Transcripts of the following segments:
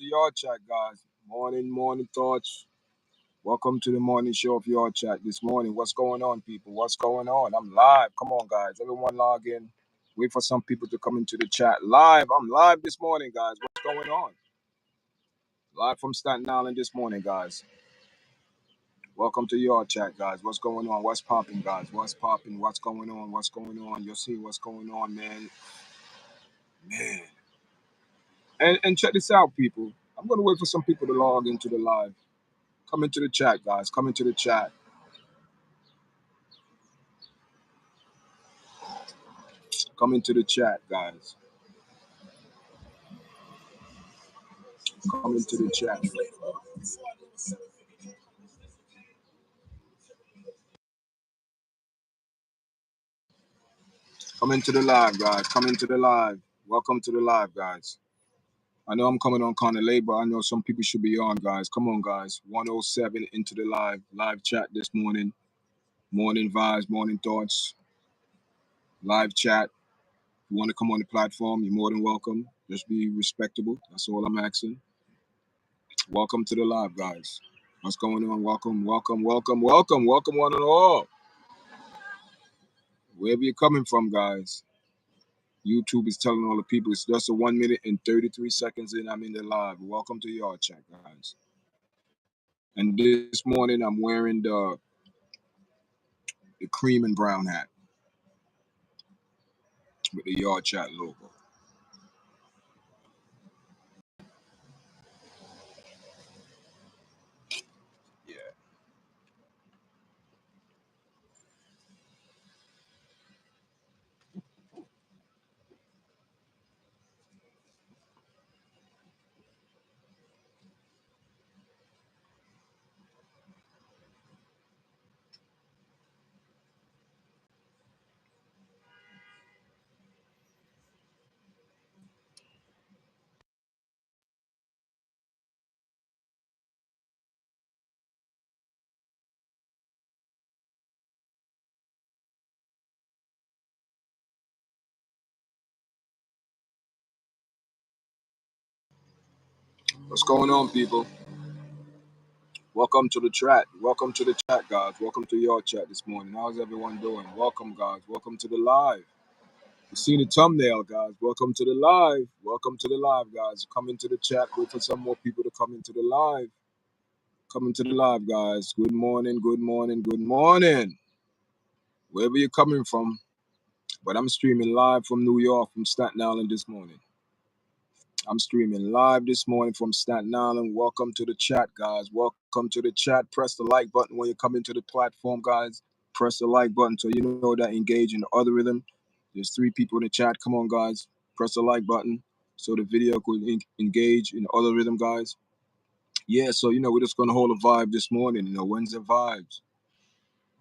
to YARDCHAT, guys. Morning thoughts. Welcome to the morning show of YARDCHAT this morning. What's going on, people? What's going on? I'm live. Come on, guys. Everyone log in. Wait for some people to come into the chat. Live. I'm live this morning, guys. What's going on? Live from Staten Island this morning, guys. Welcome to YARDCHAT, guys. What's going on? What's popping, guys? What's popping? What's going on? What's going on? You'll see what's going on, man. Man. And check this out, people. I'm going to wait for some people to log into the live. Come into the chat, guys. Come into the chat. Come into the chat, guys. Come into the chat. Come into the live, guys. Come into the live. Welcome to the live, guys. I know I'm coming on kind of late, but I know some people should be on, guys. Come on, guys. 107 into the live chat this morning. Morning vibes, morning thoughts. Live chat. If you want to come on the platform, you're more than welcome. Just be respectable. That's all I'm asking. Welcome to the live, guys. What's going on? Welcome one and all. Wherever you're coming from, guys. YouTube is telling all the people it's just a 1 minute and 33 seconds in. I'm in the live. Welcome to YARDCHAT, guys. And this morning I'm wearing the cream and brown hat with the YARDCHAT logo. Yeah. What's going on, people? Welcome to the chat. Welcome to the chat, guys. Welcome to YARDCHAT this morning. How's everyone doing? Welcome, guys. Welcome to the live. You see the thumbnail, guys. Welcome to the live. Welcome to the live, guys. Come into the chat. Wait for some more people to come into the live. Come into the live, guys. Good morning, good morning, good morning. Wherever you're coming from. But I'm streaming live from New York, from Staten Island this morning. I'm streaming live this morning from Staten Island. Welcome to the chat, guys. Welcome to the chat. Press the like button when you come into the platform, guys. Press the like button so you know that engage in the algorithm. There's 3 people in the chat. Come on, guys. Press the like button so the video could engage in the algorithm, guys. Yeah, so, we're just going to hold a vibe this morning, Wednesday vibes.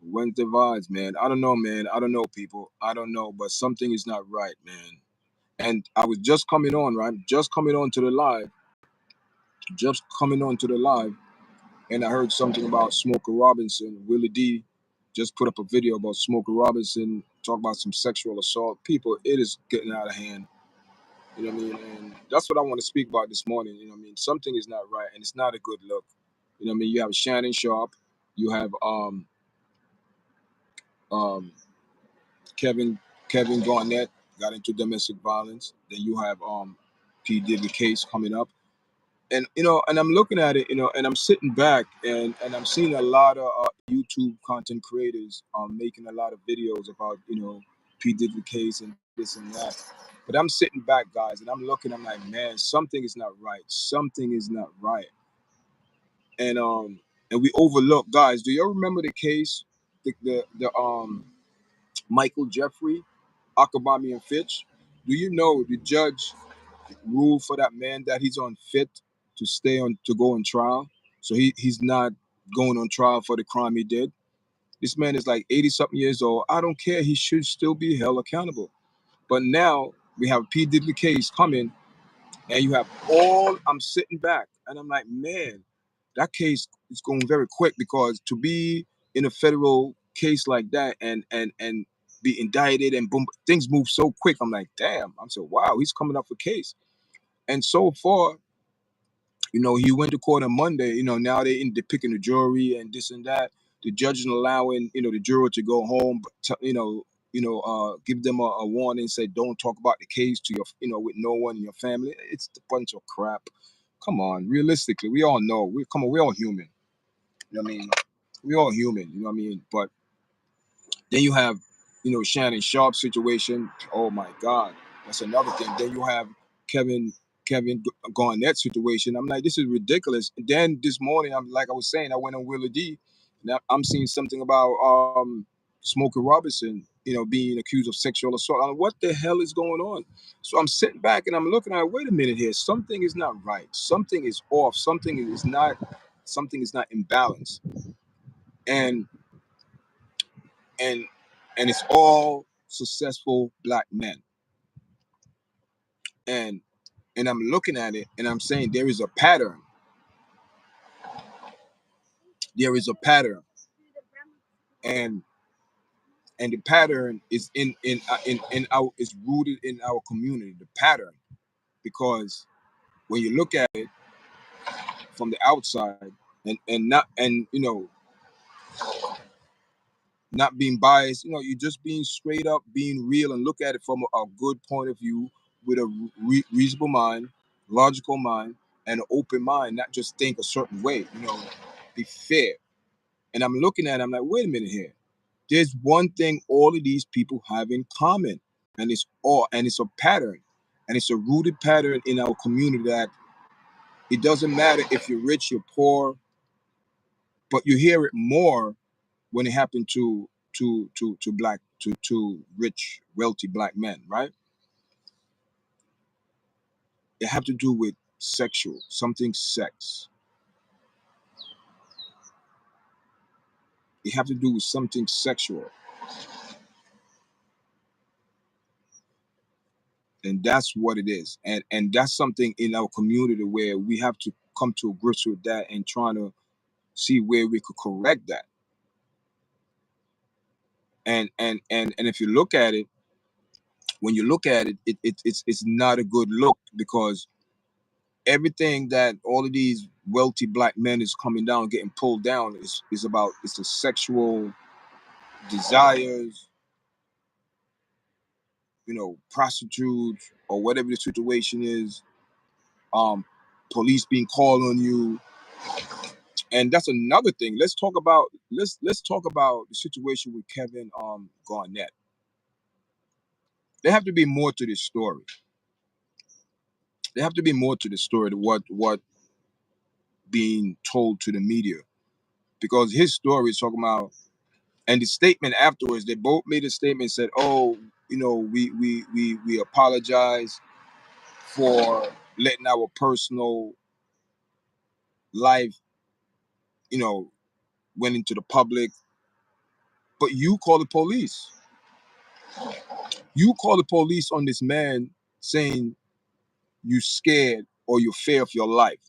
Wednesday vibes, man. I don't know, man. I don't know, people. I don't know, but something is not right, man. And I was just coming on, right? Just coming on to the live. And I heard something about Smokey Robinson. Willie D just put up a video about Smokey Robinson, talk about some sexual assault. People, it is getting out of hand. You know what I mean? And that's what I want to speak about this morning. You know what I mean? Something is not right, and it's not a good look. You know what I mean? You have Shannon, Sharpe. You have Kevin Garnett got into domestic violence. Then you have P. Diddy case coming up. And and I'm looking at it, and I'm sitting back and I'm seeing a lot of YouTube content creators making a lot of videos about P. Diddy case and this and that. But I'm sitting back, guys, and I'm looking. I'm like, man, something is not right. Something is not right. And we overlook, guys. Do you remember the case, the Michael Jeffrey, Akabami and Fitch? Do you know the judge ruled for that man that he's unfit to go on trial? So he's not going on trial for the crime he did. This man is like 80 something years old. I don't care. He should still be held accountable. But now we have P. Diddy case coming, and you have I'm sitting back and I'm like, man, that case is going very quick, because to be in a federal case like that and be indicted and boom, things move so quick. I'm like, damn. I'm so wow, he's coming up for case. And so far, You know, he went to court on Monday. You know, now they're picking the jury and this and that. The judge is allowing, you know, the juror to go home, but give them a warning, say don't talk about the case to your, you know, with no one in your family. It's a bunch of crap. Come on, realistically, we all know. We're all human. You know what I mean? We're all human. You know what I mean? But then you have, you know, Shannon Sharpe situation. Oh my God, that's another thing. Then you have Kevin Garnett situation. I'm like, this is ridiculous. And then this morning, I was saying, I went on Willa D, and I'm seeing something about Smokey Robinson, you know, being accused of sexual assault. I'm like, what the hell is going on? So I'm sitting back and I'm looking at, wait a minute here, something is not right. Something is off. Something is not in balance. And and and it's all successful black men. And I'm looking at it and I'm saying there is a pattern. There is a pattern. And the pattern is in our is rooted in our community, the pattern. Because when you look at it from the outside and not, and you know, not being biased, you know, you're just being straight up, being real, and look at it from a good point of view with a reasonable mind, logical mind, and an open mind, not just think a certain way, you know, be fair. And I'm looking at it, I'm like, wait a minute here. There's one thing all of these people have in common, and it's a pattern, and it's a rooted pattern in our community that it doesn't matter if you're rich, you're poor, but you hear it more when it happened to rich, wealthy black men, right? It have to do with something sex. It have to do with something sexual. And that's what it is. And that's something in our community where we have to come to grips with that and trying to see where we could correct that. And if you look at it, when you look at it, it's not a good look, because everything that all of these wealthy black men is coming down, getting pulled down, is about, it's the sexual desires, you know, prostitutes or whatever the situation is, police being called on you. And that's another thing. Let's talk about the situation with Kevin Garnett. There have to be more to this story. There have to be more to the story to what being told to the media, because his story is talking about, and the statement afterwards, they both made a statement, said, oh, you know, we apologize for letting our personal life, you know, went into the public. But you call the police. You call the police on this man, saying you scared or you fear of your life.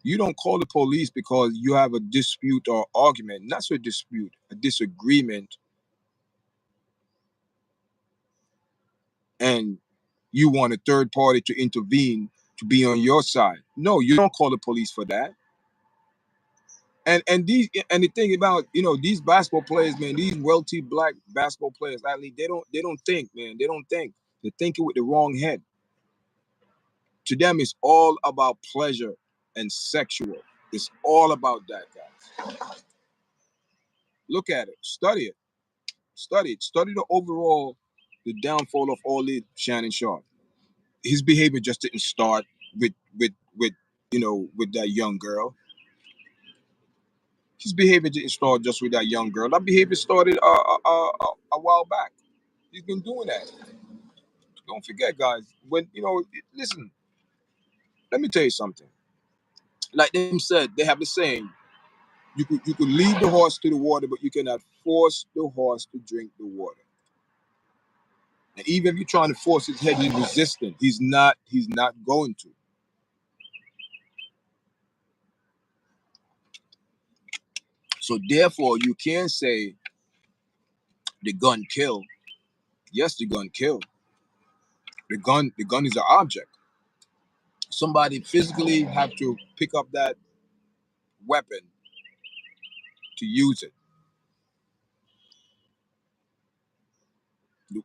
You don't call the police because you have a dispute or argument, not a dispute, a disagreement, and you want a third party to intervene to be on your side. No, you don't call the police for that. And the thing about, you know, these basketball players, man, these wealthy black basketball players, athlete, they don't think, man. They don't think. They're thinking with the wrong head. To them, it's all about pleasure and sexual. It's all about that, guys. Look at it. Study it. Study it. Study the downfall of all the Shannon Sharpe. His behavior just didn't start with you know, with that young girl. His behavior didn't start just with that young girl. That behavior started a while back. He's been doing that. Don't forget, guys. When, you know, listen. Let me tell you something. Like them said, they have the saying: you could lead the horse to the water, but you cannot force the horse to drink the water. And even if you're trying to force his head, he's resistant. He's not going to. So therefore, you can say the gun killed. Yes, the gun killed. The gun is an object. somebody physically have to pick up that weapon to use it.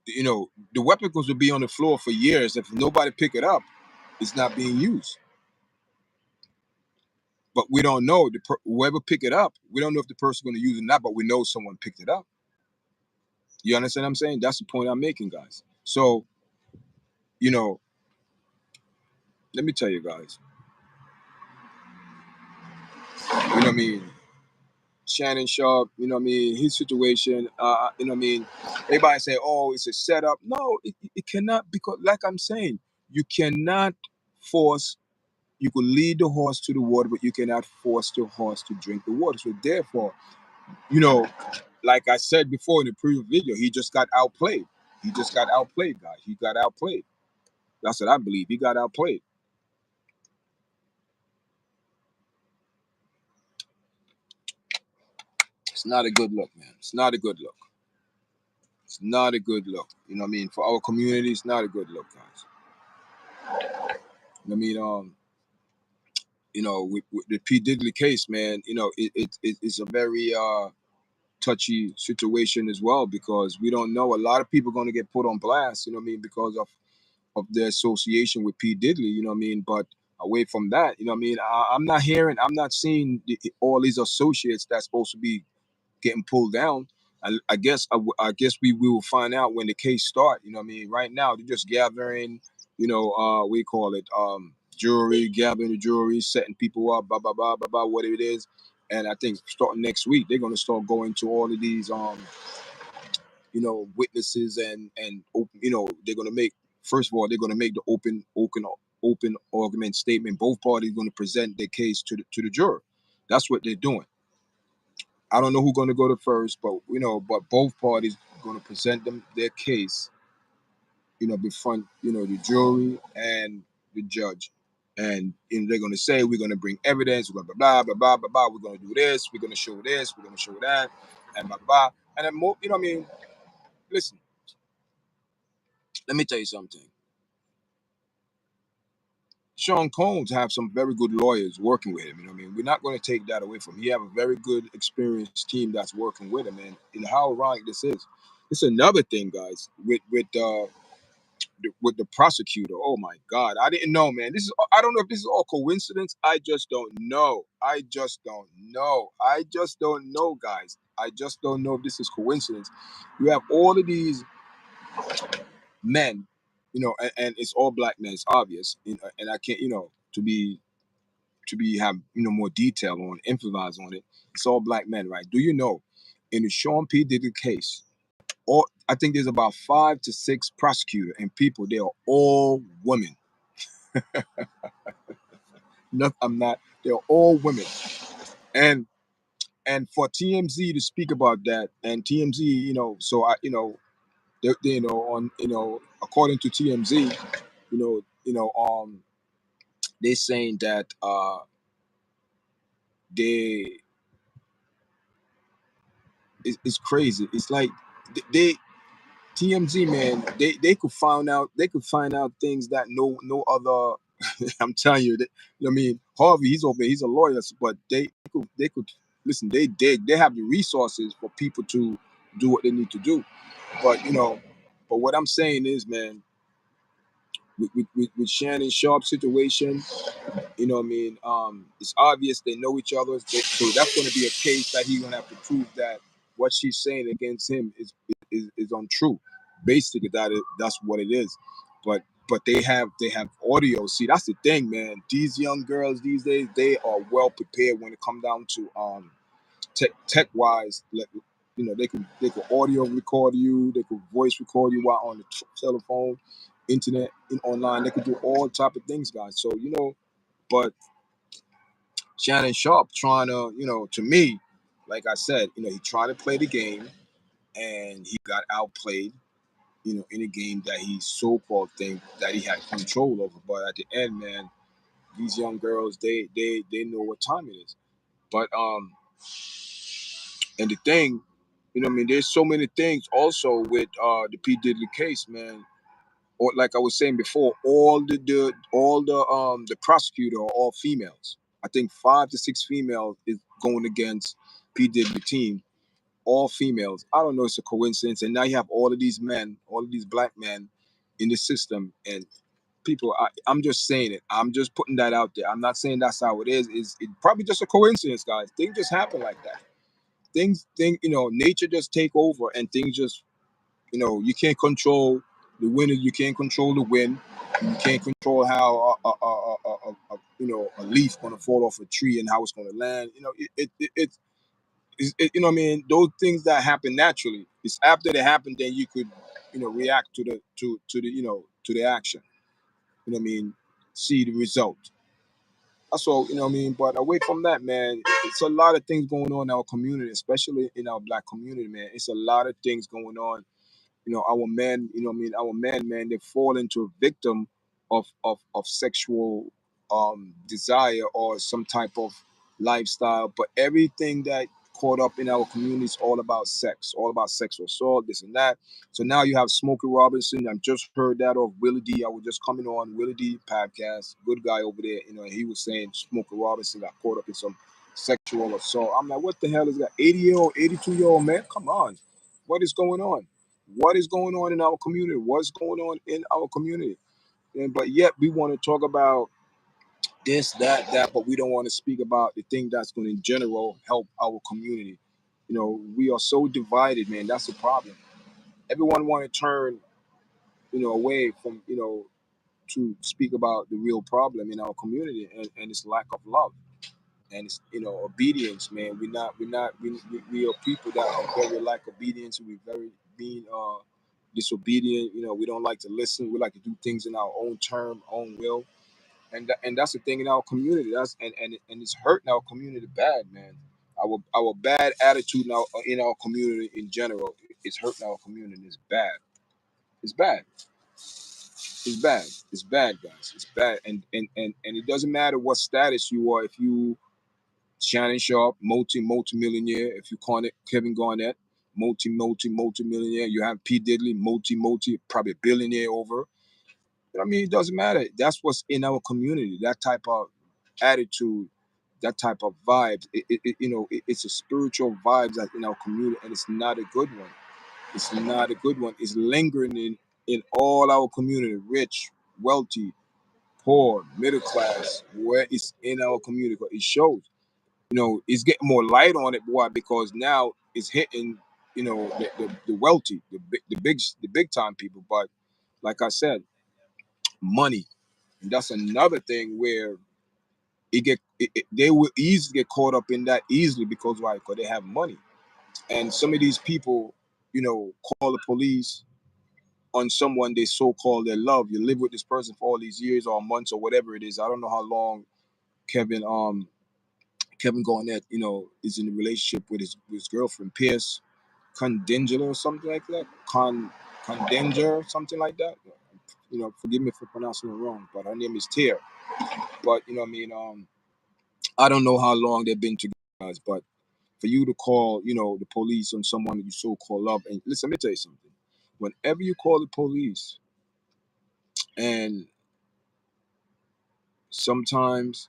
You know, the weapon will be on the floor for years. If nobody pick it up, it's not being used. But we don't know whoever pick it up. We don't know if the person's going to use it or not, but we know someone picked it up. You understand what I'm saying? That's the point I'm making, guys. So, you know, let me tell you guys. You know what I mean? Shannon Sharpe, you know what I mean, his situation, you know what I mean, everybody say, oh, it's a setup. No, it cannot, because like I'm saying, you cannot force, you could lead the horse to the water, but you cannot force the horse to drink the water. So therefore, you know, like I said before in the previous video, he just got outplayed. He just got outplayed, guys. He got outplayed. That's what I believe. He got outplayed. It's not a good look, man. It's not a good look. It's not a good look. You know what I mean? For our community, it's not a good look, guys. You know what I mean? You know, with the P. Diddy case, man, you know, it's a very touchy situation as well, because we don't know. A lot of people are going to get put on blast, you know what I mean, because of their association with P. Diddy, you know what I mean? But away from that, you know what I mean, I'm not seeing all these associates that's supposed to be getting pulled down. I guess we will find out when the case start. You know what I mean? Right now they're just gathering, you know, we call it jury, gathering the jury, setting people up, blah blah blah blah blah, whatever it is. And I think starting next week they're gonna start going to all of these you know, witnesses and open, you know, they're gonna make, first of all, they're gonna make the open argument statement. Both parties gonna present their case to the juror. That's what they're doing. I don't know who's going to go to first, but you know, but both parties going to present them their case, you know, before, you know, the jury and the judge, and you know, they're going to say we're going to bring evidence, blah blah blah blah blah blah blah. We're going to do this, we're going to show this, we're going to show that, and blah blah. And then more, you know, what I mean, listen, let me tell you something. Sean Combs have some very good lawyers working with him. You know what I mean? We're not going to take that away from him. He have a very good, experienced team that's working with him. And you know how ironic this is. It's another thing, guys, with the prosecutor. Oh my God, I didn't know, man. This is, I don't know if this is all coincidence. I just don't know. I just don't know. I just don't know, guys. I just don't know if this is coincidence. You have all of these men, you know, and it's all black men. It's obvious, and I can't, you know, to be have, you know, more detail on, emphasize on it. It's all black men, right? Do you know, in the Sean P. Diddy case, or I think there's about 5 to 6 prosecutors and people. They are all women. No, I'm not. They're all women. And for TMZ to speak about that, and TMZ, you know, so I, you know, they, you know, on, you know, according to TMZ, you know, they saying that they, it's crazy. It's like they TMZ, man, they could find out things that no other. I'm telling you, you know what I mean, Harvey, he's a lawyer, but they could listen. They have the resources for people to do what they need to do. But you know, but what I'm saying is, man, with Shannon Sharpe situation, you know what I mean? It's obvious they know each other. So that's going to be a case that he's going to have to prove that what she's saying against him is untrue. Basically, that's what it is. But they have audio. See, that's the thing, man. These young girls these days, they are well prepared when it come down to tech wise. You know, they could audio record you, they could voice record you while on the telephone, internet, online. They could do all type of things, guys. So you know, but Shannon Sharpe trying to, you know, to me, like I said, you know, he tried to play the game and he got outplayed, you know, in a game that he so-called think that he had control over. But at the end, man, these young girls, they know what time it is. But and the thing, you know what I mean, there's so many things also with the P. Diddy case, man. or like I was saying before, all the prosecutor are all females. I think 5 to 6 females is going against P Diddy team, all females. I don't know, it's a coincidence. And now you have all of these men, all of these black men in the system, and people. I'm just saying it. I'm just putting that out there. I'm not saying that's how it is. It's probably just a coincidence, guys. Things just happen like that. Nature just take over, and things just, you can't control the wind, you can't control the wind, you can't control how a leaf gonna fall off a tree and how it's gonna land. You know what I mean. Those things that happen naturally. It's after they happen, then you could, react to the action. You know what I mean. See the result. That's all. You know what I mean. But away from that, man, it's a lot of things going on in our community, especially in our black community, man. It's a lot of things going on. Our men, our men, man, they fall into a victim of sexual desire or some type of lifestyle. But everything that caught up in our community is all about sex, all about sexual assault, this and that. So now you have Smokey Robinson. I just heard that of Willie D. I was just coming on Willie D podcast, good guy over there. He was saying Smokey Robinson got caught up in some sexual assault. I'm like, what the hell is that? 80-year-old, 82-year-old man? Come on. What is going on? What is going on in our community? What's going on in our community? But yet we want to talk about this, that, but we don't want to speak about the thing that's going to in general help our community. We are so divided, man. That's the problem. Everyone want to turn, away from, to speak about the real problem in our community, and it's lack of love, and it's, obedience, man. We are people that are very like obedience. We're very being disobedient. We don't like to listen. We like to do things in our own term, own will, and that's the thing in our community. And it's hurting our community bad, man. Our bad attitude in our community in general is hurting our community. It's bad. It's bad. It's bad. It's bad, guys. It's bad. And it doesn't matter what status you are. If you Shannon Sharpe, multi-millionaire. If you call it Kevin Garnett, multi-millionaire. You have P Diddy, probably billionaire over. I mean, it doesn't matter. That's what's in our community. That type of attitude, that type of vibe. It's a spiritual vibe that's in our community, and it's not a good one. It's not a good one. It's lingering in all our community, rich, wealthy, poor, middle class, where it's in our community. It shows. It's getting more light on it. Why? Because now it's hitting, the wealthy, the big time people. But like I said, money. And that's another thing where they will easily get caught up in that easily because why? Because they have money. And some of these people, call the police on someone they so-called their love. You live with this person for all these years or months or whatever it is. I don't know how long Kevin Kevin Garnett, is in a relationship with his girlfriend, Pierce Condinger or something like that. Condinger, something like that. Forgive me for pronouncing it wrong, but her name is Tear. But I don't know how long they've been together, guys, but for you to call, the police on someone that you so-called love, and listen, let me tell you something. Whenever you call the police, and sometimes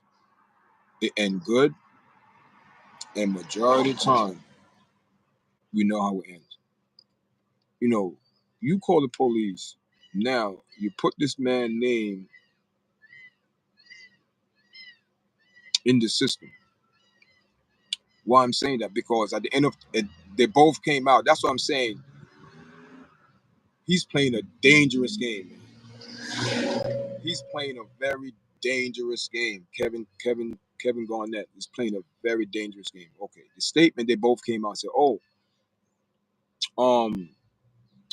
it end good, and majority of the time, we know how it ends. You call the police, now you put this man's name in the system. Why I'm saying that? Because at the end of it, they both came out. That's what I'm saying. He's playing a dangerous game, man. He's playing a very dangerous game. Kevin Garnett is playing a very dangerous game. Okay. The statement they both came out and said, "Oh,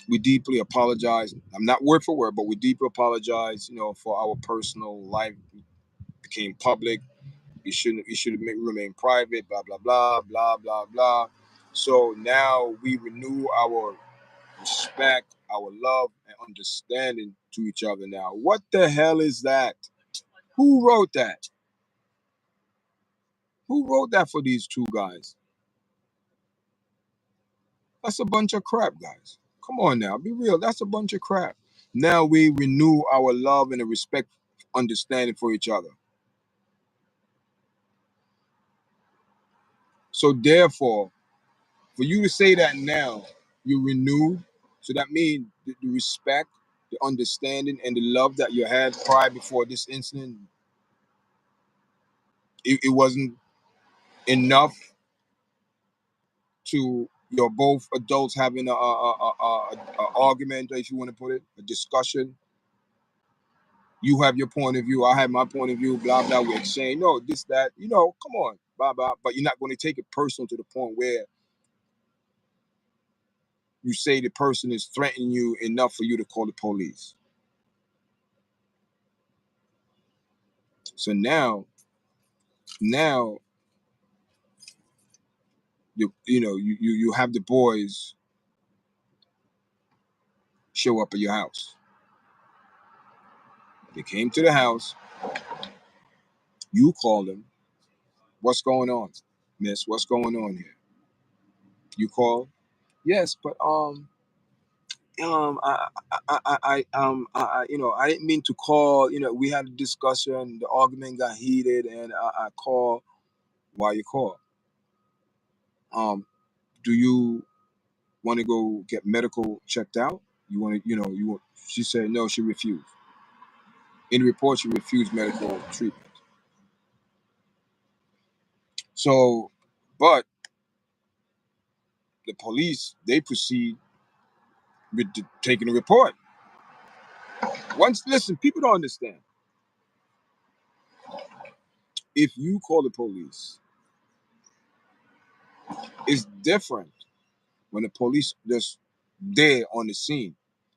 we deeply apologize." I'm not word for word, but we deeply apologize, for our personal life became public. It should remain private, blah, blah, blah, blah, blah, blah. So now we renew our respect, our love, and understanding to each other now. What the hell is that? Who wrote that? Who wrote that for these two guys? That's a bunch of crap, guys. Come on now, be real. That's a bunch of crap. Now we renew our love and a respect, understanding for each other. So therefore, for you to say that now, you renew, so that means the respect, the understanding, and the love that you had prior before this incident, it wasn't enough to you're both adults having a argument, if you want to put it, a discussion. You have your point of view, I have my point of view, blah blah. We exchange, no, this, that, come on, blah blah. But you're not going to take it personal to the point where you say the person is threatening you enough for you to call the police. So now you have the boys show up at your house. They came to the house. You call them. What's going on, miss? What's going on here? You call. Yes, but I didn't mean to call. We had a discussion. The argument got heated, and I call. Why you call? Do you want to go get medical checked out? You want to, you want. She said no. She refused. In the report, she refused medical treatment. So, but the police, they proceed with taking the report. Listen, people don't understand. If you call the police, it's different when the police just there on the scene.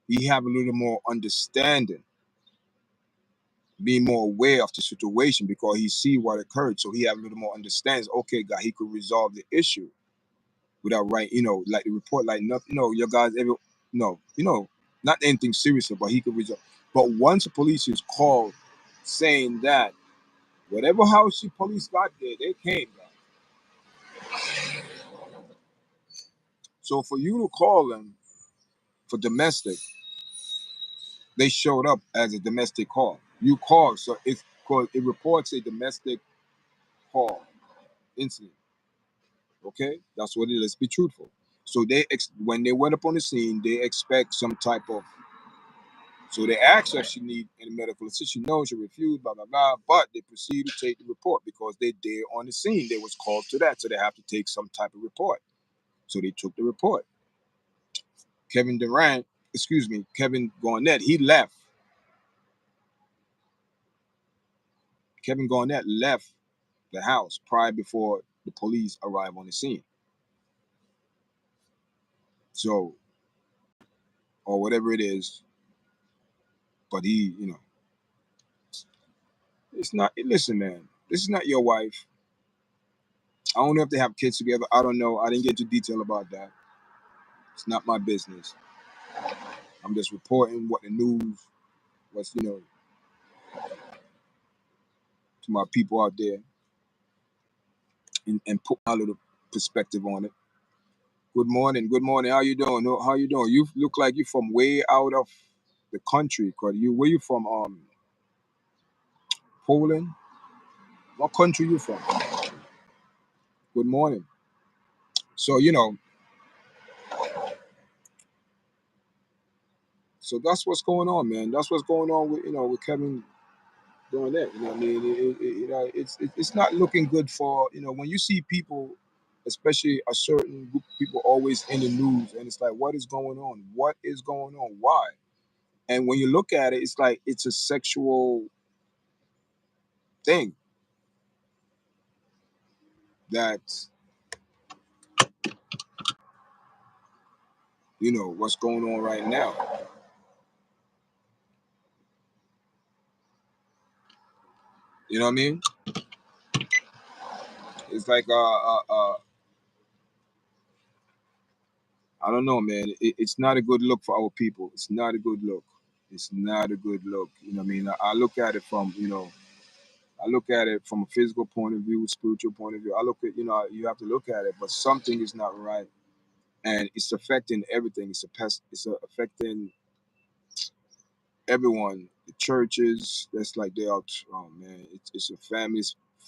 He have a little more understanding, being more aware of the situation because he see what occurred. So he have a little more understanding. Okay, God, he could resolve the issue without like the report, like nothing, your guys ever, not anything serious, but he could resolve. But once the police is called saying that whatever house the police got there, they came back. So for you to call them for domestic, they showed up as a domestic call. You called, so it's because it reports a domestic call incident. Okay, that's what it is. Let's be truthful. So when they went up on the scene, they expect some type of. So they asked her if she need any medical assistance. No, she refused, blah, blah, blah. But they proceeded to take the report because they there on the scene. They was called to that. So they have to take some type of report. So they took the report. Kevin Garnett, he left. Kevin Garnett left the house prior before the police arrived on the scene. So, or whatever it is, but he, it's not, listen, man, this is not your wife. I don't know if they have kids together. I don't know. I didn't get into detail about that. It's not my business. I'm just reporting what the news was, to my people out there and put my little perspective on it. Good morning. Good morning. How you doing? How you doing? You look like you're from way out of the country. Where you from? Poland? What country you from? Good morning. So, so that's what's going on, man. That's what's going on with Kevin doing that. You know what I mean? It's not looking good for, when you see people, especially a certain group of people always in the news, and it's like, what is going on? What is going on? Why? And when you look at it, it's like it's a sexual thing that, what's going on right now. You know what I mean? It's like I don't know, man. It's not a good look for our people. It's not a good look. It's not a good look. You know what I mean? I look at it from, I look at it from a physical point of view, spiritual point of view. I look at, you have to look at it, but something is not right. And it's affecting everything. It's affecting everyone, the churches, that's like they are. Oh man, it's a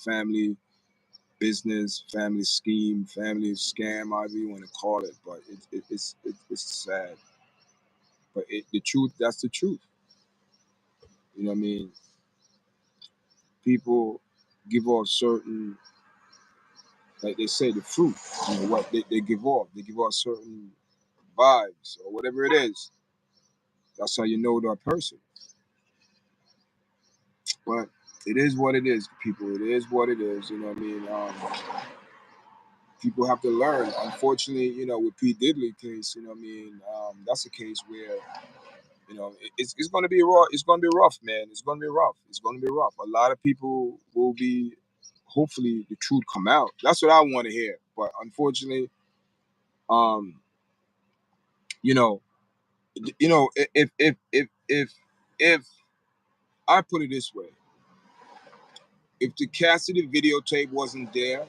family business, family scheme, family scam, however you want to call it. But it's sad. But the truth, that's the truth. You know what I mean? People give off certain, like they say, the fruit. You know what they give off. They give off certain vibes or whatever it is. That's how you know that person. But it is what it is, people. It is what it is. You know what I mean? People have to learn. Unfortunately, you know, with P. Diddy case, you know what I mean? That's a case where, you know, it's going to be raw. It's going to be rough, man. It's going to be rough. It's going to be rough. A lot of people will be, hopefully the truth come out. That's what I want to hear. But unfortunately, um, you know, if I put it this way, if the Cassidy videotape wasn't there,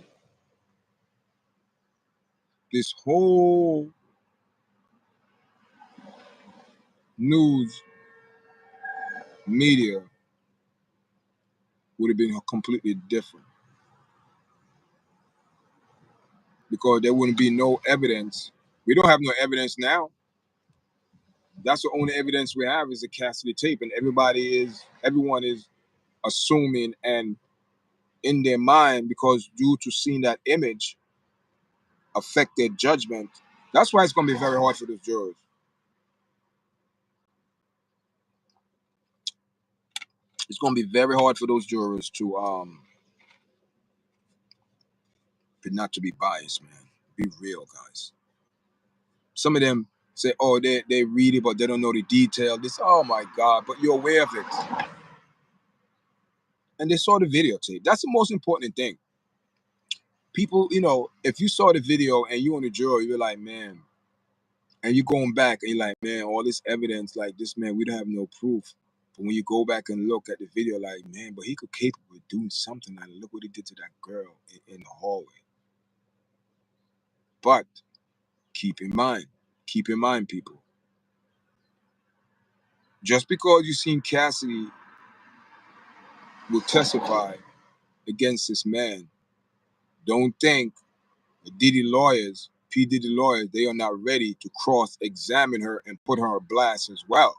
this whole news media would have been completely different, because there wouldn't be no evidence. We don't have no evidence now. That's the only evidence we have is the Cassidy tape, and everyone is assuming and in their mind, because due to seeing that image affect their judgment. That's why it's going to be very hard for those jurors. It's going to be very hard for those jurors to not to be biased, man. Be real, guys. Some of them say, oh, they read it, but they don't know the detail. This, oh my God, but you're aware of it. And they saw the videotape. That's the most important thing. People, you know, if you saw the video and you on the jury, you're like, man, and you're going back and you're like, man, all this evidence, like this man, we don't have no proof. But when you go back and look at the video, like, man, but he could capable of doing something. Like, look what he did to that girl in the hallway. But keep in mind, people, just because you seen Cassidy will testify against this man, don't think the P. Diddy lawyers, they are not ready to cross-examine her and put her on blast as well.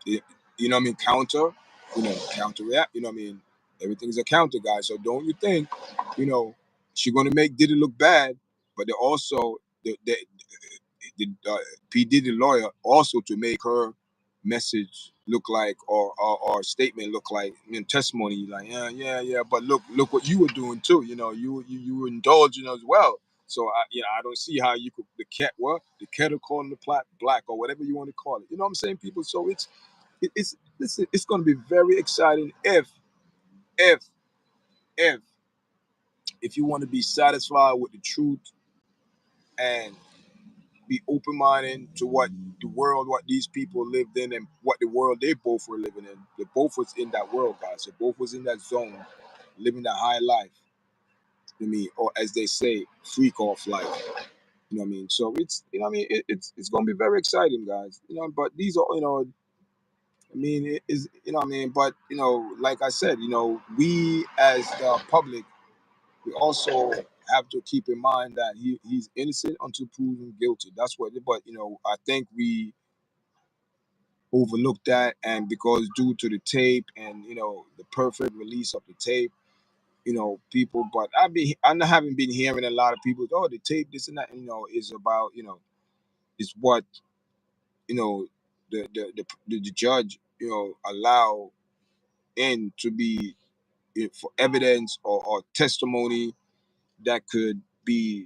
You know what I mean? Counter-react. You know what I mean? Everything's a counter, guys. So don't you think, you know, she's going to make Diddy look bad, but they're also, the P. Diddy lawyer also to make her message look like, or statement look like, testimony, like, yeah, but look what you were doing too. You know, you were indulging as well. So I don't see how you could the kettle calling the pot black or whatever you want to call it. You know what I'm saying, people? So listen, it's going to be very exciting if if if you want to be satisfied with the truth and be open-minded to what these people lived in and what the world they both were living in. They both was in that world, guys. They both was in that zone, living that high life. You know what I mean, or as they say, freak off life. You know what I mean? So it's, you know what I mean, it's gonna be very exciting, guys. You know, but these are, you know, I mean, it is, you know what I mean, but you know, like I said, you know, we as the public, we also have to keep in mind that he's innocent until proven guilty. That's what. But you know, I think we overlooked that, and because due to the tape and you know the perfect release of the tape, you know, people. But I haven't been hearing a lot of people. Oh, the tape, this and that. You know, is about, you know, is what, you know, the judge, you know, allow in to be, for evidence or testimony that could be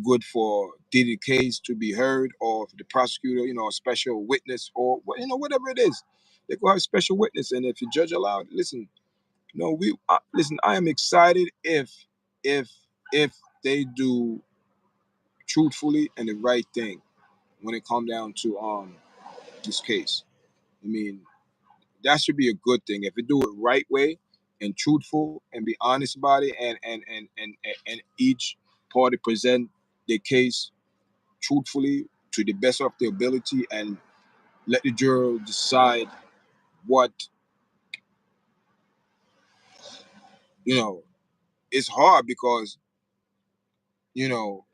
good for Diddy case to be heard, or for the prosecutor, you know, a special witness, or you know, whatever it is, they go have a special witness. And if the judge allowed, listen, no, listen. I am excited if if they do truthfully and the right thing when it come down to this case. I mean, that should be a good thing if they do it right way and truthful and be honest about it, and each party present their case truthfully to the best of their ability, and let the jury decide what, you know, it's hard because, you know,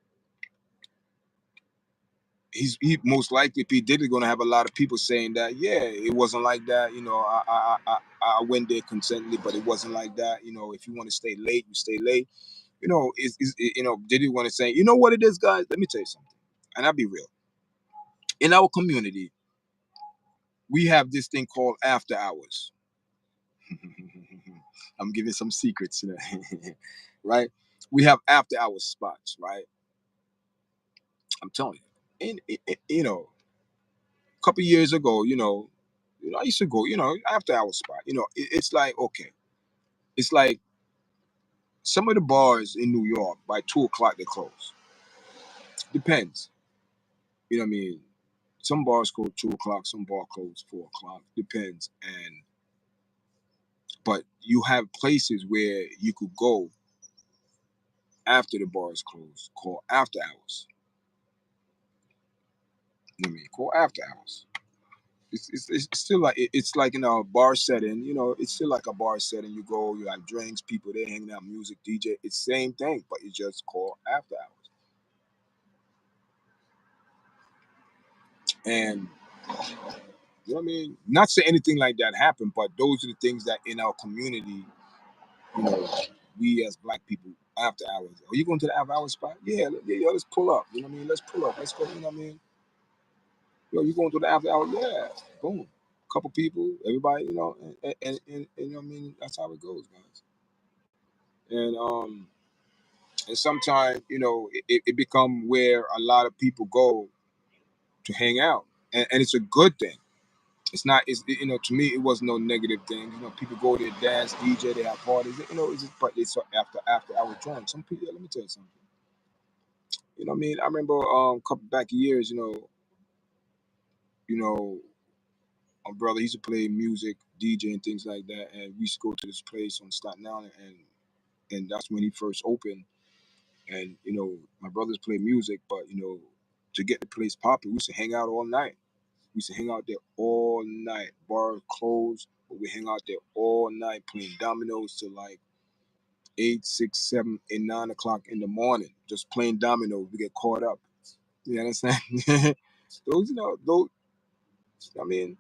he most likely P Diddy gonna have a lot of people saying that, yeah, it wasn't like that. You know, I went there consently, but it wasn't like that. You know, if you want to stay late, you stay late. You know, you know, Diddy want to say, you know what it is, guys? Let me tell you something, and I'll be real. In our community, we have this thing called after hours. I'm giving some secrets, you know, right? We have after hours spots, right? I'm telling you, and you know, a couple years ago, I used to go, after hours spot. You know, it's like okay, it's like some of the bars in New York by 2 o'clock they close. Depends, you know what I mean. Some bars close 2 o'clock, some bar close 4 o'clock. Depends, and but you have places where you could go after the bars close, called after hours. You know what I mean? Call after hours. It's still like it's like in a bar setting, it's still like a bar setting. You go, you have drinks, people there hanging out, music, DJ. It's the same thing, but it's just called after hours. And you know what I mean? Not say anything like that happened, but those are the things that in our community, you know, we as black people after hours. Are you going to the after hours spot? Yeah, yeah, let's pull up. You know what I mean? Let's pull up. Let's go. You know what I mean? Yo, you going to the after hours? Yeah, boom. Couple people, everybody, and you know what I mean? That's how it goes, guys. And sometimes it become where a lot of people go to hang out, and it's a good thing. It's not, to me it was no negative thing. People go there, dance, DJ, they have parties, it's just, but it's after hour joint. Some people, let me tell you something, you know what I mean. I remember a couple back years, you know my brother, he used to play music, DJ and things like that, and we used to go to this place on Staten Island, and that's when he first opened. And my brothers play music, but to get the place popping, we used to hang out all night. We used to hang out there all night. Bar closed, but we hang out there all night playing dominoes till like 8, 6, 7, and 9 o'clock in the morning. Just playing dominoes. We get caught up. You understand? those, those. I mean,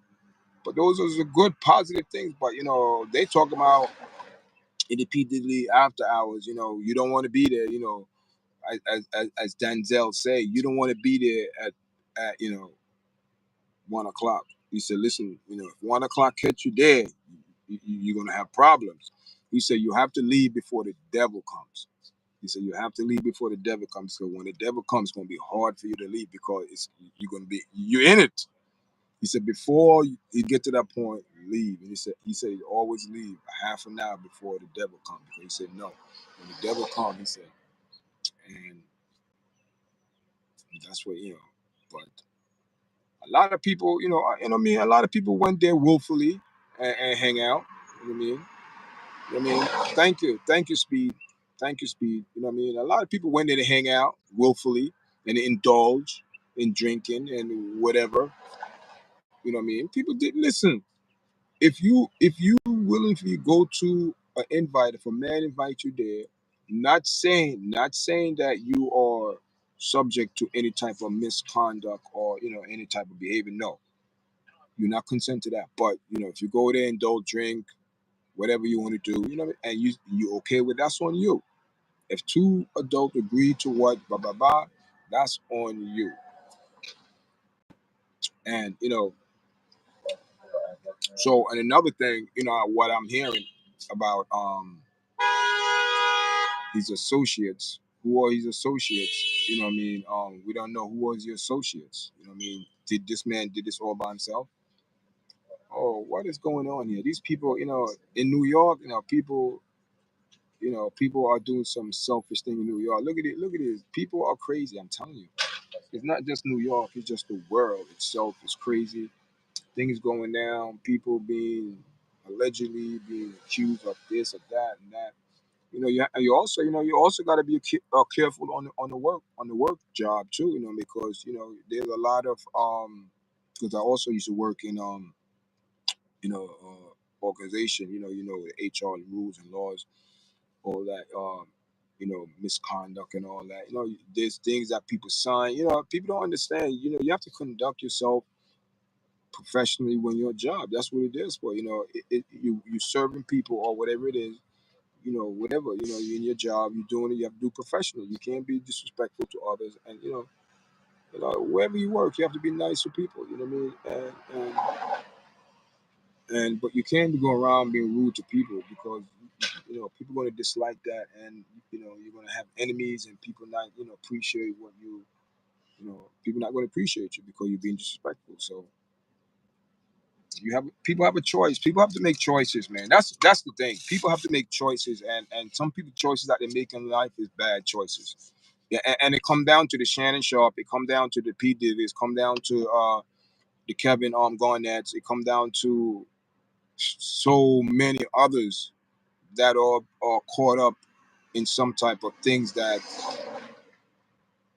but those are the good, positive things. But they talk about in the P Diddy after hours. You don't want to be there. As Denzel say, you don't want to be there at 1 o'clock. He said, listen, if 1 o'clock catch you there, you're gonna have problems. He said you have to leave before the devil comes. He said you have to leave before the devil comes. So when the devil comes, it's gonna be hard for you to leave because you're in it. He said before you get to that point, leave. And he said you always leave a half an hour before the devil comes. Because he said no, when the devil comes, he said, and that's what But a lot of people, what I mean. A lot of people went there willfully and hang out. You know what I mean? You know what I mean? Thank you, Speed. Thank you, Speed. You know what I mean? A lot of people went there to hang out willfully and indulge in drinking and whatever. You know what I mean? People did listen. If you willingly go to an invite, if a man invite you there, not saying that you are subject to any type of misconduct or any type of behavior. No, you're not consent to that. But if you go there and don't drink, whatever you want to do, and you okay with, that's on you. If two adults agree to what blah blah blah, that's on you. And so and another thing, what I'm hearing about his associates. Who are his associates? You know what I mean? We don't know who was your associates. You know what I mean? Did this man did this all by himself? Oh, what is going on here? These people, in New York, people are doing some selfish thing in New York. Look at it. Look at it. People are crazy. I'm telling you. It's not just New York. It's just the world itself is crazy. Things going down. People being allegedly being accused of this or that and that. You also got to be careful on the work job too. Because there's a lot of because I also used to work in organization, HR rules and laws, all that, misconduct and all that. There's things that people sign. People don't understand. You have to conduct yourself professionally when your job. That's what it is for. You serving people or whatever it is. Whatever. You're in your job. You're doing it. You have to do professionally. You can't be disrespectful to others. And wherever you work, you have to be nice to people. You know what I mean? And but you can't be going around being rude to people, because people are going to dislike that, and you're going to have enemies, and people not appreciate what people not going to appreciate you because you're being disrespectful. So people have a choice. People have to make choices, man. That's the thing. People have to make choices, and some people choices that they make in life is bad choices. Yeah, and it come down to the Shannon Sharpe. It come down to the P Diddy's. Come down to the Kevin Garnetts. It come down to so many others that are caught up in some type of things that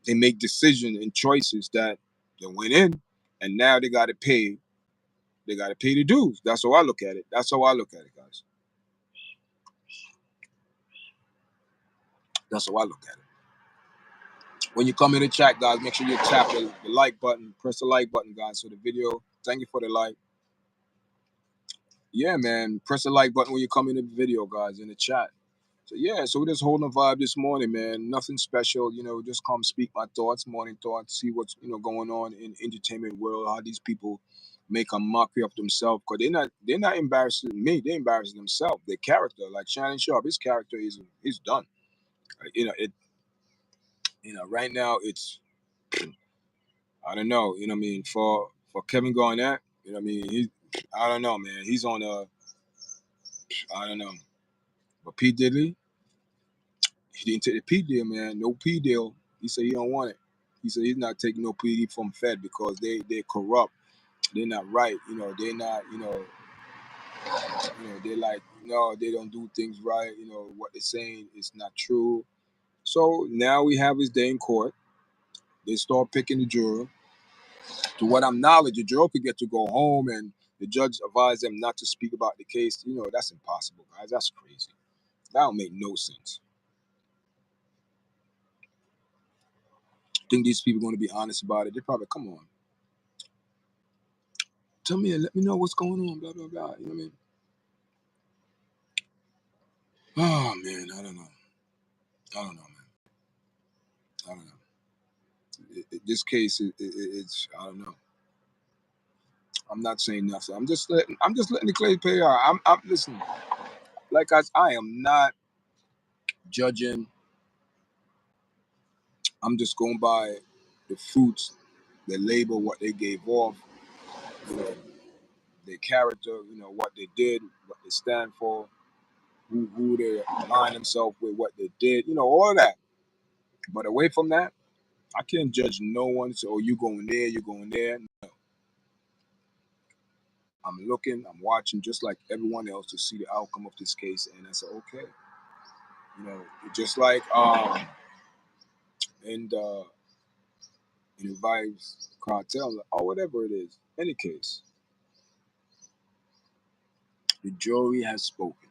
they make decisions and choices that they went in, and now they got to pay. They got to pay the dues. That's how I look at it. That's how I look at it, guys. That's how I look at it. When you come in the chat, guys, make sure you tap the like button. Press the like button, guys, for the video. Thank you for the like. Yeah, man. Press the like button when you come in the video, guys, in the chat. So we're just holding a vibe this morning, man. Nothing special, just come speak my thoughts, morning thoughts, see what's going on in entertainment world, how these people make a mockery of themselves, because they're not embarrassing me, they're embarrassing themselves. Their character, like Shannon Sharpe, his character is done. Right now it's, I don't know, what I mean, for Kevin Garnett, what I mean, I don't know, man. He's on I don't know. But P. Diddy, he didn't take the P deal, man. No P deal. He said he don't want it. He said he's not taking no PD from Fed because they're corrupt. They're not right. They're not. They're like, no, they don't do things right. What they're saying is not true. So now we have his day in court. They start picking the juror. To what I'm knowledge, the juror could get to go home, and the judge advised them not to speak about the case. That's impossible, guys. That's crazy. That don't make no sense. Think these people are going to be honest about it? They probably, come on, tell me and let me know what's going on, blah, blah, blah. You know what I mean? Oh, man, I don't know. Man. I don't know. This case, it's, I don't know. I'm not saying nothing. I'm just letting the clay play out. I'm listening. Like I am not judging. I'm just going by the fruits, the label, what they gave off, you know, their character, what they did, what they stand for, who they align themselves with, what they did, all of that. But away from that, I can't judge no one. So, oh, you going there, you going there. No. I'm looking, I'm watching just like everyone else to see the outcome of this case. And I said, okay. Just like in the Vibes cartel or whatever it is. Any case, the jury has spoken.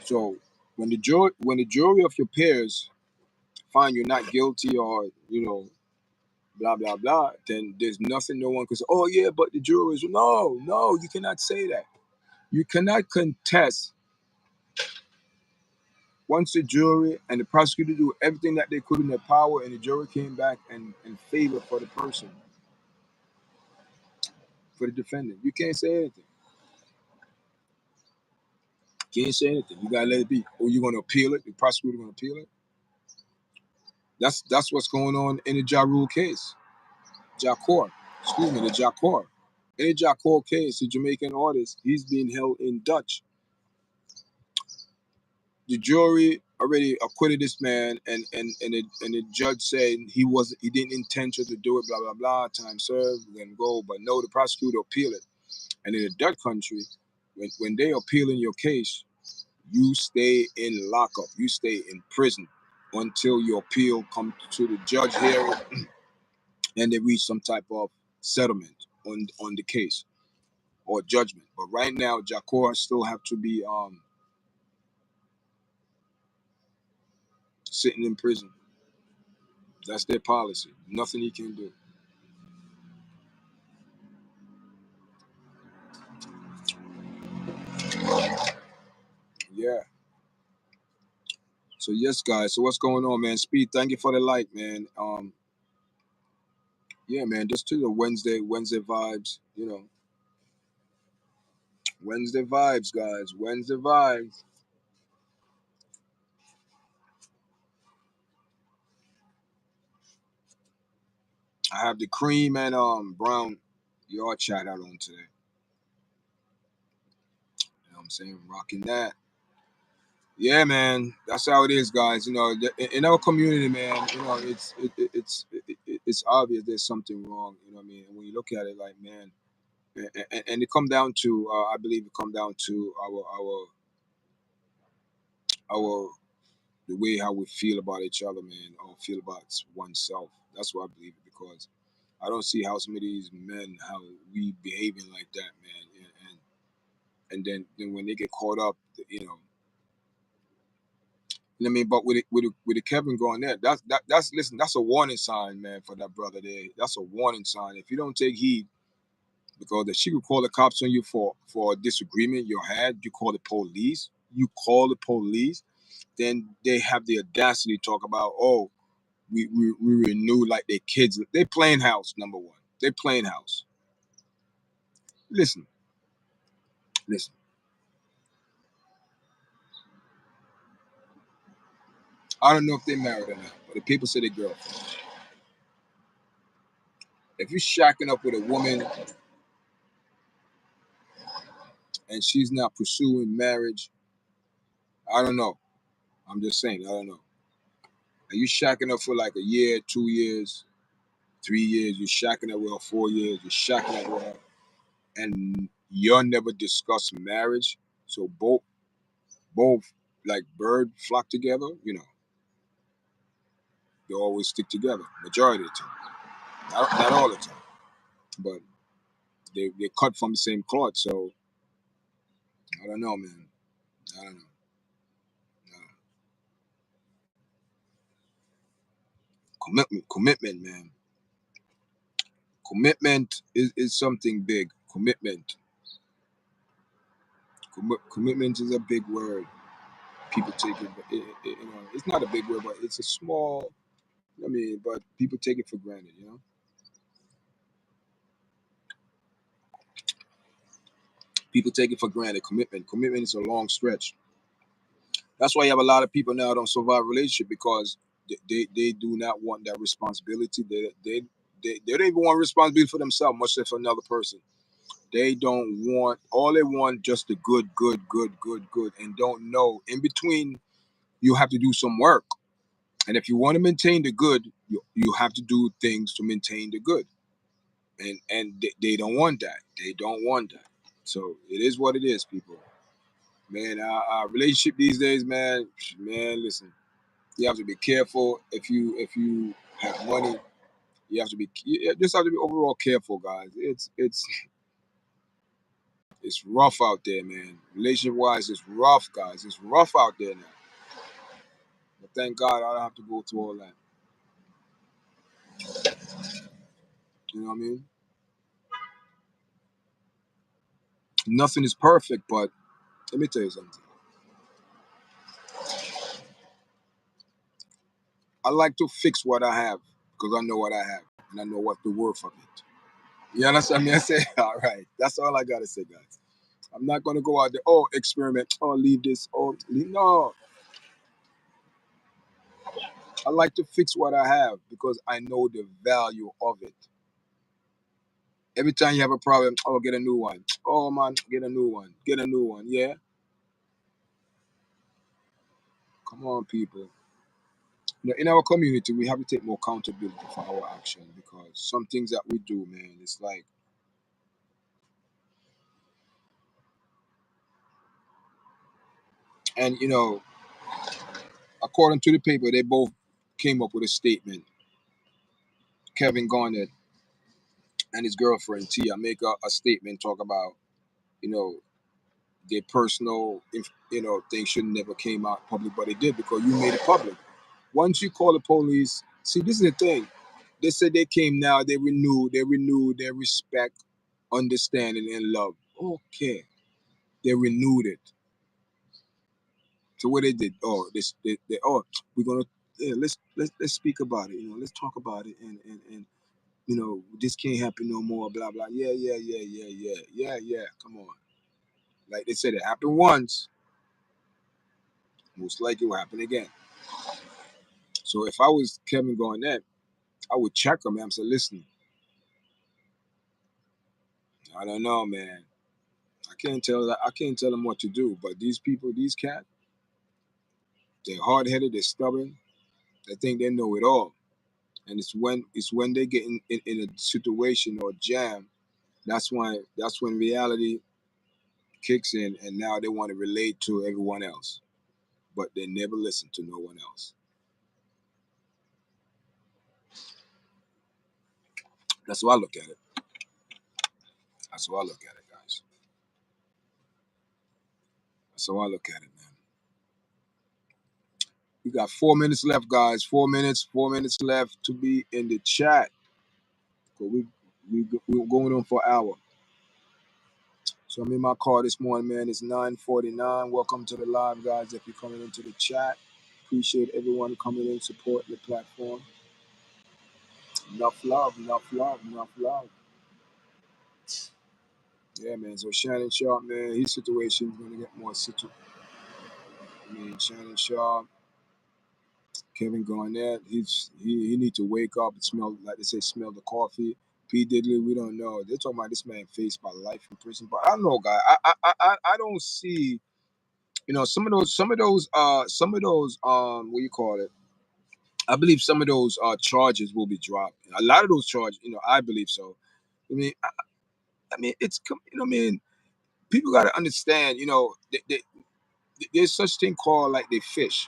So when the jury of your peers find you're not guilty, or blah blah blah, then there's nothing no one can say, oh yeah, but the jurors, no, you cannot say that. You cannot contest once the jury and the prosecutor do everything that they could in their power, and the jury came back and favor for the person, for the defendant. You can't say anything. You can't say anything. You gotta let it be. Or you're gonna appeal it. The prosecutor gonna appeal it. That's what's going on in the Ja Rule case. Ja Court. Excuse me, the Ja Court. In the Ja Court case, the Jamaican artist, he's being held in Dutch. The jury already acquitted this man, and the judge said he didn't intend to do it, blah blah blah, time served, then go. But no, the prosecutor appealed it. And in the Dutch country, when they appeal in your case, you stay in lockup, you stay in prison until your appeal comes to the judge here and they reach some type of settlement on the case or judgment. But right now, Jakor still have to be sitting in prison. That's their policy. Nothing he can do. Yeah. So yes, guys. So what's going on, man? Speed, thank you for the like, man. Yeah, man. Just to the Wednesday vibes. You know, Wednesday vibes, guys. Wednesday vibes. I have the cream and brown YARDCHAT out on today. You know what I'm saying? Rocking that. Yeah, man. That's how it is, guys. You know, in our community, man. You know, it's obvious there's something wrong. You know what I mean? And when you look at it, like, man, and it come down to, I believe it come down to our the way how we feel about each other, man, or feel about oneself. That's what I believe it, because I don't see how some of these men how we behaving like that, man, and then when they get caught up, you know. You know what I mean? But with the Kevin Garnett, that's listen, that's a warning sign, man, for that brother there. That's a warning sign. If you don't take heed, because if she could call the cops on you for a disagreement you had, you call the police. You call the police, then they have the audacity to talk about, oh, we renew like their kids. They playing house, number one. They playing house. Listen, listen. I don't know if they married or not, but the people say they girlfriend. If you're shacking up with a woman and she's not pursuing marriage, I don't know. I'm just saying, I don't know. Are you shacking up for like a year, 2 years, 3 years? You're shacking up with her 4 years. You're shacking up with her, and you'll never discuss marriage. So both like bird flock together. You know, they always stick together. Majority of the time, not all the time, but they cut from the same cloth. So I don't know, man. I don't know. Commitment, man. Commitment is something big. Commitment is a big word. People take it, you know, it's not a big word, but it's a small, I mean, but people take it for granted, you know. People take it for granted. Commitment is a long stretch. That's why you have a lot of people now don't survive a relationship, because they do not want that responsibility. They don't even want responsibility for themselves, much less for another person. They don't want, all they want just the good, and don't know in between. You have to do some work, and if you want to maintain the good, you have to do things to maintain the good, and they don't want that. They don't want that. So it is what it is, people. Man, our relationship these days, man, listen. You have to be careful. If you have money, you just have to be overall careful, guys. It's rough out there, man. Relationship wise, it's rough, guys. It's rough out there now. But thank God I don't have to go through all that. You know what I mean? Nothing is perfect, but let me tell you something. I like to fix what I have, because I know what I have and I know what the worth of it. You understand me? I say, all right. That's all I gotta say, guys. I'm not gonna go out there, oh, experiment, oh, leave this, oh, leave. No. I like to fix what I have because I know the value of it. Every time you have a problem, oh, get a new one. Oh man, get a new one. Get a new one. Yeah. Come on, people. You know, in our community, we have to take more accountability for our action, because some things that we do, man, it's like, and you know, according to the paper, they both came up with a statement. Kevin Garnett and his girlfriend Tia make a statement, talk about, you know, their personal, things should never came out public, but it did because you made it public. Once you call the police, see, this is the thing. They said they came now, they renewed their respect, understanding, and love. Okay, they renewed it. So what they did? Oh, we're gonna, yeah, let's speak about it. Let's talk about it, and this can't happen no more. Blah blah. Yeah. Come on. Like they said, it happened once. Most likely will happen again. So if I was Kevin Garnett, I would check him and say, listen, I don't know, man. I can't tell them what to do. But these people, these cats, they're hard headed, they're stubborn, they think they know it all. And it's when they get in a situation or jam, that's when reality kicks in, and now they want to relate to everyone else. But they never listen to no one else. That's how I look at it. That's how I look at it, guys. That's how I look at it, man. We got 4 minutes left, guys. 4 minutes left to be in the chat. So we're going on for an hour. So I'm in my car this morning, man. It's 9:49. Welcome to the live, guys. If you're coming into the chat, appreciate everyone coming in, supporting the platform. Enough love, enough love, enough love. Yeah, man. So Shannon Sharpe, man, his situation is gonna get more Shannon Sharpe, Kevin Garnett, he need to wake up and smell, like they say, smell the coffee. P. Diddy, we don't know. They're talking about this man faced by life in prison, but I don't know, guy. I don't see, some of those what you call it. I believe some of those charges will be dropped. A lot of those charges, I believe so. I mean, I mean, people got to understand, there's such thing called like they fish.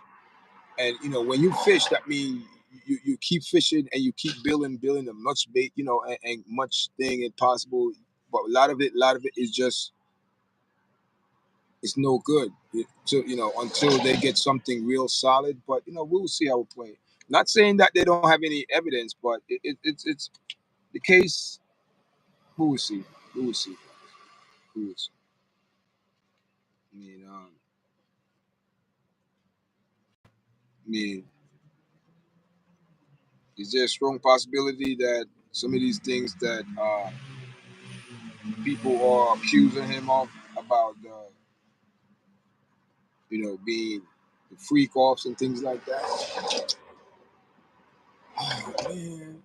And when you fish, that means you keep fishing and you keep building a much bait, and much thing impossible. But a lot of it is just it's no good. Until they get something real solid. But we'll see how it play. Not saying that they don't have any evidence, but it's the case. Who will see? Who will see? Who will see? I mean, I mean, is there a strong possibility that some of these things that people are accusing him of about being the freak offs and things like that. Oh, man,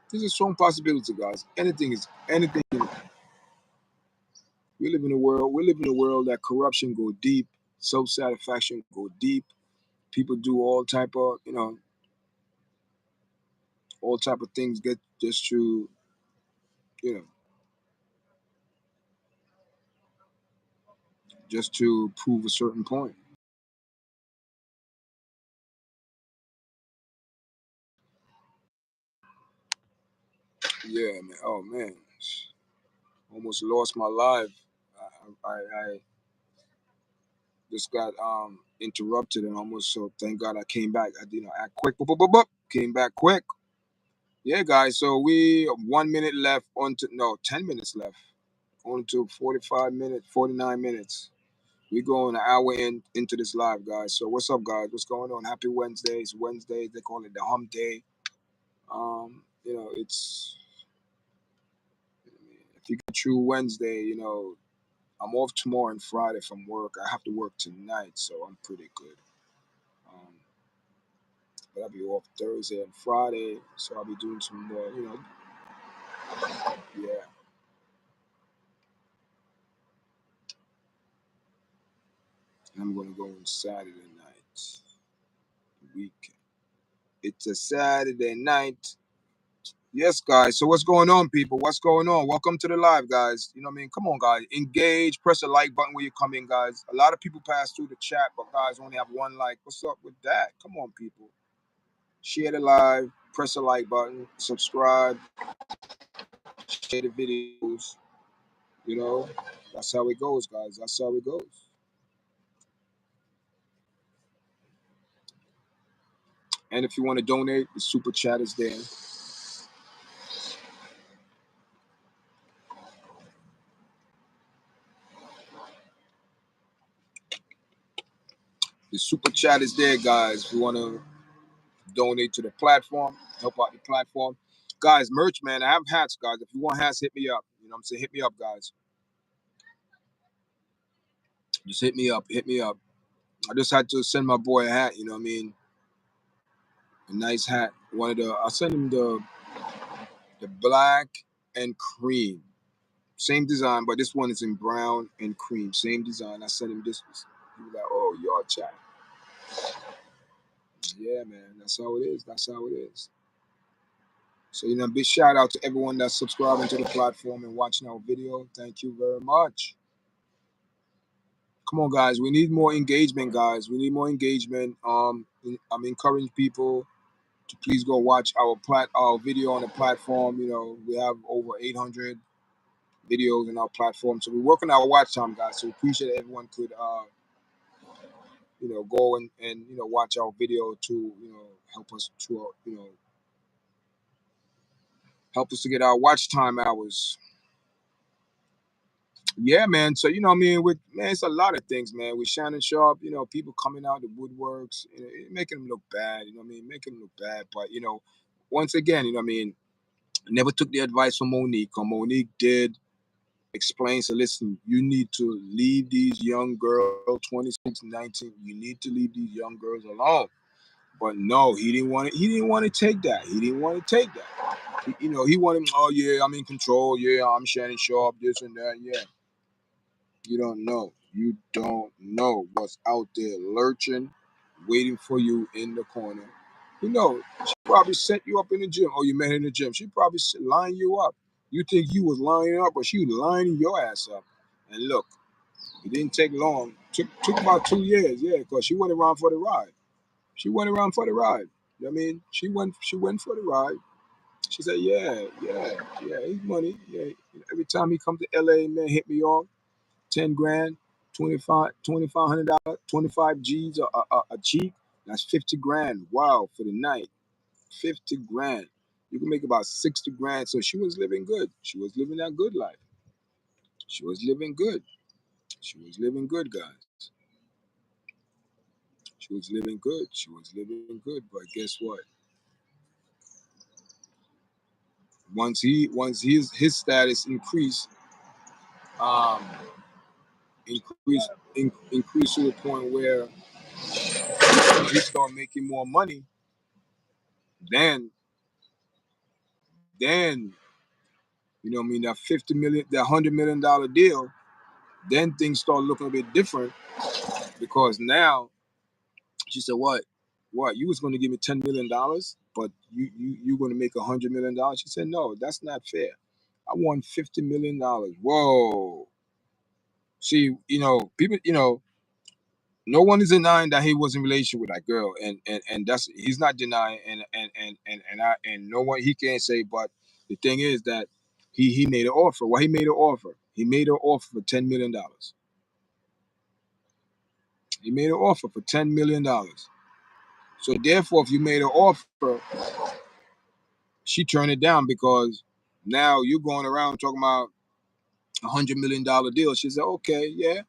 there's a strong possibility, guys. Anything is anything. We live in a world that corruption go deep, self-satisfaction go deep. People do all type of things get just you know, just to prove a certain point. Yeah, man. Oh man, almost lost my life. I just got interrupted and almost, so thank God I came back. I act quick. Boop, boop, boop, boop. Came back quick. Yeah, guys. So we 1 minute left on to no 10 minutes left on to 45 minutes, 49 minutes. We going an hour into this live, guys. So what's up, guys? What's going on? Happy Wednesday. It's Wednesday. They call it the hump day. It's if you get through Wednesday, I'm off tomorrow and Friday from work. I have to work tonight, so I'm pretty good. Um, but I'll be off Thursday and Friday, so I'll be doing some more, yeah. And I'm gonna go on Saturday night, weekend. It's a Saturday night. Yes, guys. So what's going on, people? What's going on? Welcome to the live, guys. You know what I mean? Come on, guys. Engage. Press the like button when you come in, guys. A lot of people pass through the chat, but guys only have one like. What's up with that? Come on, people. share the live, press the like button, subscribe, share the videos. You know, that's how it goes, guys. That's how it goes. And if you want to donate, the super chat is there. The super chat is there, guys. If you want to donate to the platform, help out the platform. Guys, merch, man. I have hats, guys. If you want hats, hit me up. You know what I'm saying? Hit me up, guys. Just hit me up. Hit me up. I just had to send my boy a hat, you know what I mean? A nice hat. I sent him the black and cream. Same design, but this one is in brown and cream. Same design. I sent him this. He was like, oh, YARDCHAT. Yeah, man. That's how it is. That's how it is. So, you know, big shout out to everyone that's subscribing to the platform and watching our video. Thank you very much. Come on, guys. We need more engagement, guys. We need more engagement. I'm encouraging people to please go watch our video on the platform. You know, we have over 800 videos in our platform. So we're working our watch time, guys. So we appreciate everyone could, you know, go and, you know, watch our video to, you know, help us to, you know, help us to get our watch time hours. Yeah, man. So, you know what I mean? It's a lot of things, man. With Shannon Sharpe, you know, people coming out the woodworks, you know, making them look bad, you know what I mean? Making them look bad. But, you know, once again, you know what I mean? Never took the advice from Monique. Monique did explain, so listen, you need to leave these young girls, 26, 19, you need to leave these young girls alone. But no, he didn't want to take that. He didn't want to take that. You know, he wanted, oh yeah, I'm in control. Yeah, I'm Shannon Sharpe, this and that. Yeah. You don't know. You don't know what's out there lurching, waiting for you in the corner. You know, she probably set you up in the gym. Oh, you met her in the gym. She probably line you up. You think you was lining up, but she was lining your ass up. And look, it didn't take long. Took about 2 years, yeah, because she went around for the ride. She went around for the ride. You know what I mean? She went for the ride. She said, yeah, he's money. Yeah. Every time he come to LA, man, hit me off. 10 grand, $2,500, 25 G's a cheek. That's 50 grand. Wow, for the night. 50 grand. You can make about 60 grand. So she was living good. She was living that good life. She was living good. She was living good, guys. She was living good. She was living good. But guess what? Once his status increased, um, increased to the point where he started making more money, then you know what I mean, that 50 million, that $100 million deal, then things start looking a bit different because now she said, what, you was going to give me $10 million, but you're going to make $100 million? She said, no, that's not fair. I want $50 million. Whoa. See, you know, people, you know, no one is denying that he was in relation with that girl, and that's, he's not denying, and no one, he can't say. But the thing is that he made an offer. Well, he made an offer. He made an offer for $10 million. He made an offer for $10 million. So therefore, if you made an offer, she turned it down because now you're going around talking about $100 million deal. She said, okay, yeah,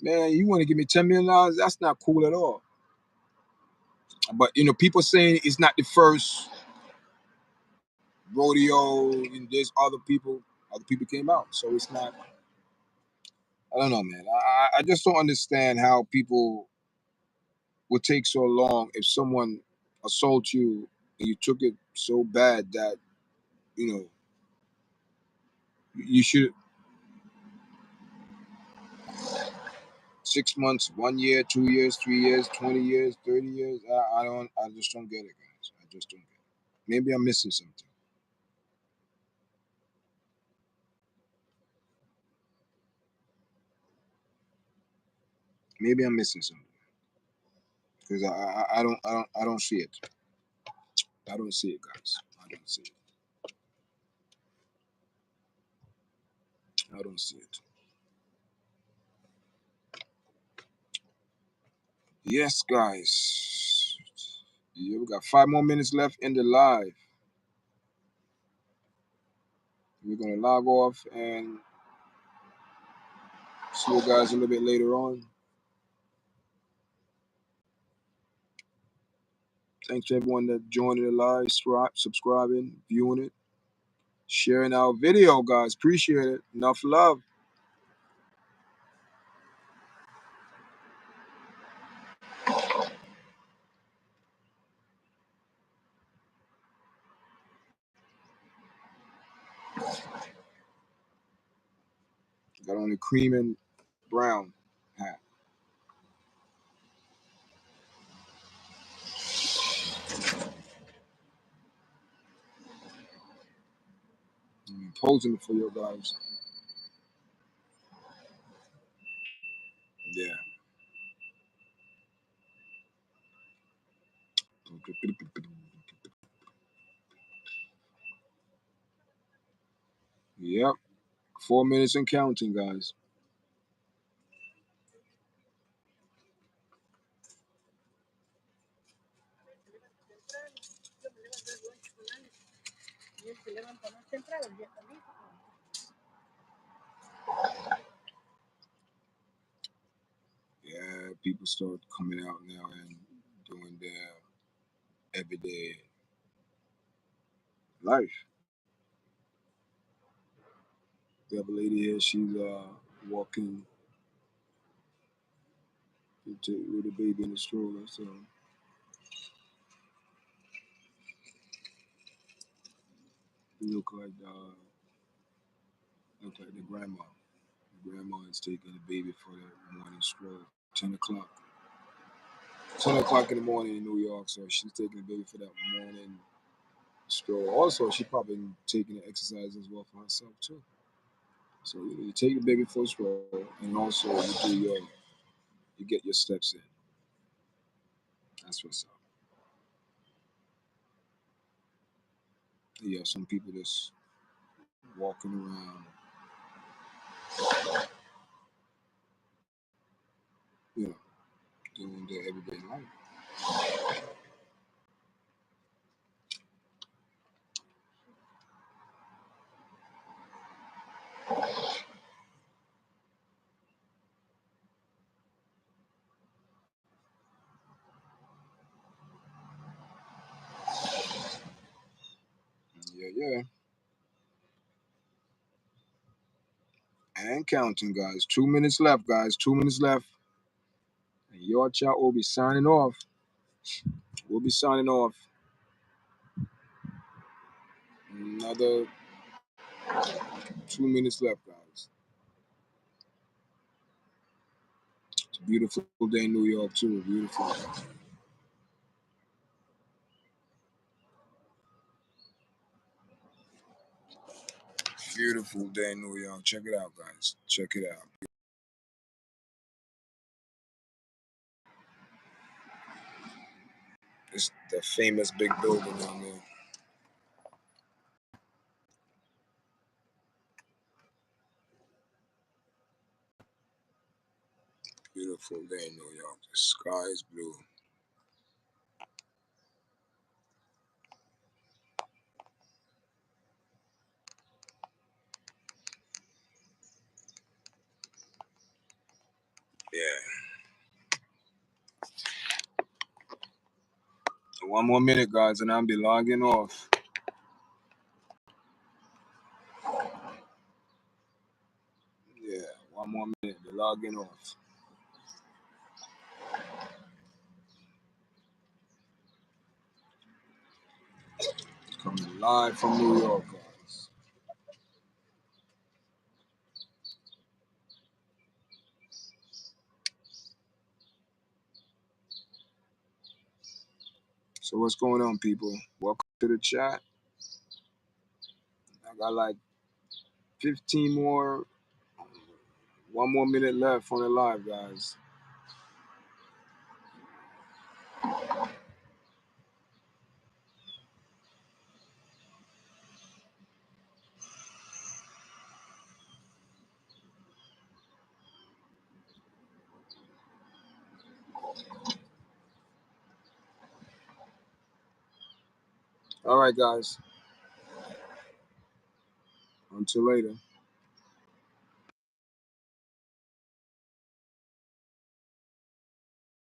man, you want to give me $10 million? That's not cool at all. But you know, people saying it's not the first rodeo, and there's other people came out. So it's not, I don't know, man. I just don't understand how people would take so long if someone assaults you and you took it so bad that, you know, you should 6 months, 1 year, 2 years, 3 years, 20 years, 30 years. I just don't get it, guys. I just don't get it. Maybe I'm missing something. Maybe I'm missing something because I don't see it. I don't see it, guys. I don't see it. I don't see it. Yes, guys. Yeah, we got 5 more minutes left in the live. We're gonna log off and see you guys a little bit later on. Thanks to everyone that joined the live, subscribing, viewing it, sharing our video, guys. Appreciate it. Enough love. Got on the cream and brown hat. I'm posing it for you guys. Yeah. Yep. 4 minutes and counting, guys. Yeah, people start coming out now and doing their everyday life. We have a lady here. She's walking with a baby in a stroller. So look like the grandma. The grandma is taking the baby for the morning stroll. 10 o'clock. 10 o'clock in the morning in New York. So she's taking the baby for that morning stroll. Also, she probably taking the exercise as well for herself too. So you take the baby for a stroll, and also you get your steps in. That's what's up. Yeah, some people just walking around, you know, doing their everyday life. Yeah, yeah. And counting, guys. 2 minutes left, guys. 2 minutes left. And YARDCHAT will be signing off. We'll be signing off. Another 2 minutes left, guys. It's a beautiful day in New York, too. Beautiful. Beautiful day in New York. Check it out, guys. Check it out. It's the famous big building down there. Beautiful day in New York. The sky is blue. Yeah. 1 more minute, guys, and I'll be logging off. Yeah, 1 more minute. Be logging off. Coming live from New York, guys. So what's going on, people? Welcome to the chat. I got like 15 more, 1 more minute left on the live, guys. All right, guys. Until later.